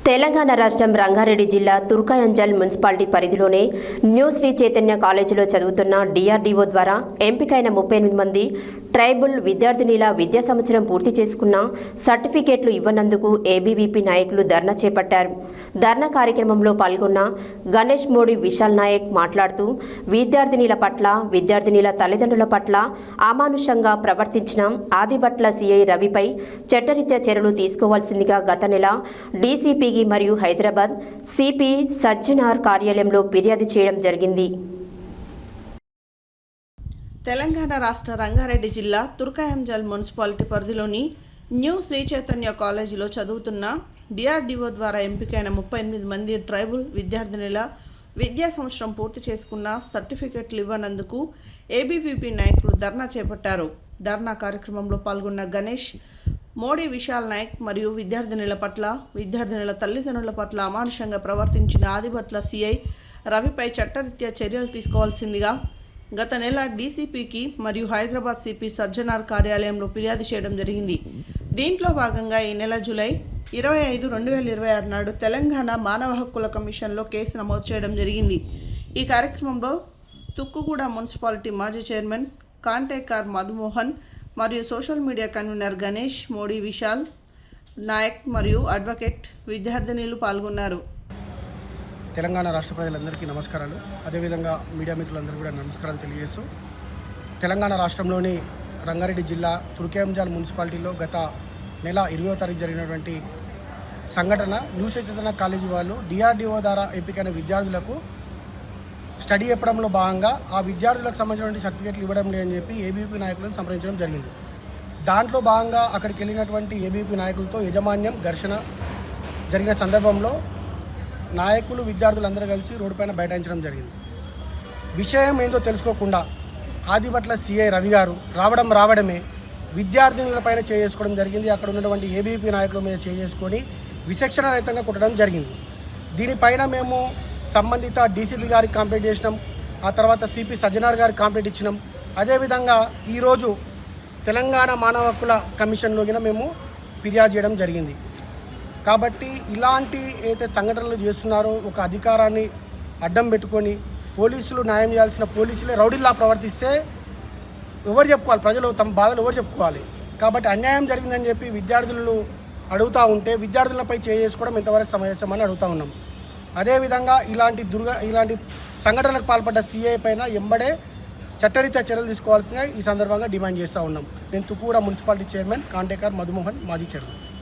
తెలంగాణ రాష్ట్రం రంగారెడ్డి జిల్లా తుర్కయంజల్ మున్సిపాలిటీ పరిధిలోనే న్యూ శ్రీ చైతన్య కాలేజీలో చదువుతున్న డిఆర్డీఓ ద్వారా ఎంపికైన 38 మంది ట్రైబల్ విద్యార్థినిల విద్యా సంవత్సరం పూర్తి చేసుకున్న సర్టిఫికేట్లు ఇవ్వనందుకు ఏబీవీపీ నాయకులు ధర్నా చేపట్టారు. ధర్నా కార్యక్రమంలో పాల్గొన్న గణేష్ మోడీ విశాల్ నాయక్ మాట్లాడుతూ విద్యార్థినిల పట్ల విద్యార్థినిల తల్లిదండ్రుల పట్ల అమానుషంగా ప్రవర్తించిన ఆదిబట్ల సిఐ రవిపై చట్టరీత్యా చర్యలు తీసుకోవాల్సిందిగా గత నెల డీసీపీకి మరియు హైదరాబాద్ సిపి సజ్జనార్ కార్యాలయంలో ఫిర్యాదు చేయడం జరిగింది. తెలంగాణ రాష్ట్ర రంగారెడ్డి జిల్లా తుర్కయంజల్ మున్సిపాలిటీ పరిధిలోని న్యూ శ్రీ చైతన్య కాలేజీలో చదువుతున్న డిఆర్డీఓ ద్వారా ఎంపికైన 38 మంది ట్రైబల్ విద్యార్థినుల విద్యా సంవత్సరం పూర్తి చేసుకున్న సర్టిఫికెట్లు ఇవ్వనందుకు ఏబీవీపీ నాయకులు ధర్నా చేపట్టారు. ధర్నా కార్యక్రమంలో పాల్గొన్న గణేష్ మోడీ విశాల్ నాయక్ మరియు విద్యార్థినుల పట్ల విద్యార్థినుల తల్లిదండ్రుల పట్ల అమానుషంగా ప్రవర్తించిన ఆదిబట్ల సిఐ రవిపై చట్టరీత్యా చర్యలు తీసుకోవాల్సిందిగా గత నెల డీసీపీకి మరియు హైదరాబాద్ సిపి సజ్జనార్ కార్యాలయంలో ఫిర్యాదు చేయడం జరిగింది. దీంట్లో భాగంగా ఈ నెల జూలై 25, 2026 నాడు తెలంగాణ మానవ హక్కుల కమిషన్లో కేసు నమోదు చేయడం జరిగింది. ఈ కార్యక్రమంలో తుక్కుగూడ మున్సిపాలిటీ మాజీ చైర్మన్ కాంటేకర్ మధుమోహన్ మరియు social media convener Ganesh Modi Vishal Nayak మరియు అడ్వకేట్ విద్యార్థినులు పాల్గొన్నారు. తెలంగాణ రాష్ట్ర ప్రజలందరికీ నమస్కారాలు. అదేవిధంగా మీడియా మిత్రులందరూ కూడా నమస్కారాలు తెలియజేస్తూ, తెలంగాణ రాష్ట్రంలోని రంగారెడ్డి జిల్లా తుర్కయంజల్ మున్సిపాలిటీలో గత నెల 20వ తారీఖు జరిగినటువంటి సంఘటన, న్యూ శ్రీ చైతన్య కాలేజీ వాళ్ళు డిఆర్డీఓ ద్వారా ఎంపికైన విద్యార్థులకు స్టడీ చెప్పడంలో భాగంగా ఆ విద్యార్థులకు సంబంధించినటువంటి సర్టిఫికేట్లు ఇవ్వడం లేదని చెప్పి ఏబీవీపీ నాయకులను సంప్రదించడం జరిగింది. దాంట్లో భాగంగా అక్కడికి వెళ్ళినటువంటి ఏబీవీపీ నాయకులతో యజమాన్యం ఘర్షణ జరిగిన సందర్భంలో నాయకులు విద్యార్థులందరూ కలిసి రోడ్డుపైన బైఠాయించడం జరిగింది. విషయం ఏందో తెలుసుకోకుండా ఆదిబట్ల సిఐ రవి గారు రావడమే విద్యార్థినులపైన చేసుకోవడం జరిగింది. అక్కడ ఉన్నటువంటి ఏబీవీపీ నాయకుల మీద చేసుకొని విచక్షణ రహితంగా కొట్టడం జరిగింది. దీనిపైన మేము సంబంధిత డీసీపీ గారికి కంప్లైంట్ చేసినాం. ఆ తర్వాత సిపి సజ్జనార్ గారికి కంప్లైంట్ ఇచ్చినాం. అదేవిధంగా ఈరోజు తెలంగాణ మానవ హక్కుల కమిషన్లోకి మేము ఫిర్యాదు చేయడం జరిగింది. కాబట్టి ఇలాంటి ఏదైతే సంఘటనలు చేస్తున్నారో, ఒక అధికారాన్ని అడ్డం పెట్టుకొని పోలీసులు న్యాయం చేయాల్సిన పోలీసులే రౌడీలా ప్రవర్తిస్తే ఎవరు చెప్పుకోవాలి? ప్రజలు తమ బాధలు ఎవరు చెప్పుకోవాలి? కాబట్టి అన్యాయం జరిగిందని చెప్పి విద్యార్థులు అడుగుతూ ఉంటే విద్యార్థులపై చేసుకోవడం ఎంతవరకు సమంజసమని అడుగుతూ ఉన్నాం. అదేవిధంగా ఇలాంటి సంఘటనలకు పాల్పడ్డ సిఐ పైన ఎంబడే చట్టరీత్యా చర్యలు తీసుకోవాల్సిందిగా ఈ సందర్భంగా డిమాండ్ చేస్తూ ఉన్నాం. నేను తుక్కుగూడ మున్సిపాలిటీ చైర్మన్ కాంటేకర్ మధుమోహన్, మాజీ చైర్మన్.